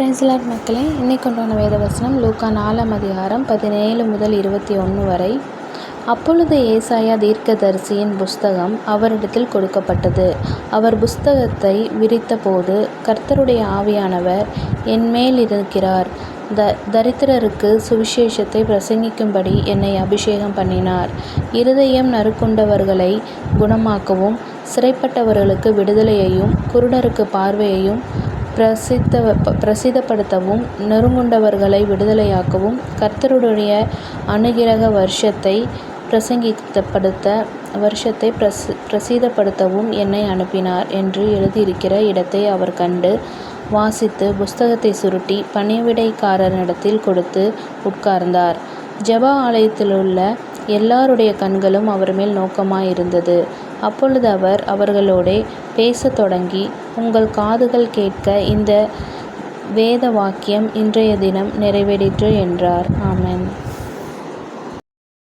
Price Lord மக்களே, இன்னைக்கு உண்டான வேத வசனம் லூக்கா 4ஆம் அதிகாரம் 17 முதல் 21 வரை. அப்பொழுது ஏசாயா தீர்க்கதரிசியின் புஸ்தகம் அவரிடத்தில் கொடுக்கப்பட்டது. அவர் புஸ்தகத்தை விரித்தபோது, கர்த்தருடைய ஆவியானவர் என்மேல் இருக்கிறார், தரித்திரருக்கு சுவிசேஷத்தை பிரசங்கிக்கும்படி என்னை அபிஷேகம் பண்ணினார். இருதயம் நறுக்குண்டவர்களை குணமாக்கவும், சிறைப்பட்டவர்களுக்கு விடுதலையையும், குருடருக்கு பார்வையையும் பிரசித்தப்படுத்தவும், நெருங்குண்டவர்களை விடுதலையாக்கவும், கர்த்தருடைய அனுக்கிரக வருஷத்தை பிரசித்தப்படுத்தவும் என்னை அனுப்பினார் என்று எழுதியிருக்கிற இடத்தை அவர் கண்டு வாசித்து, புஸ்தகத்தை சுருட்டி பணிவிடைக்காரனிடத்தில் கொடுத்து உட்கார்ந்தார். ஜெப ஆலயத்திலுள்ள எல்லாருடைய கண்களும் அவர் மேல் நோக்கமாயிருந்தது. அப்பொழுது அவர் அவர்களோடே பேசத் தொடங்கி, உங்கள் காதுகள் கேட்க இந்த வேத வாக்கியம் இன்றைய தினம் நிறைவேறிற்று என்றார். ஆமென்.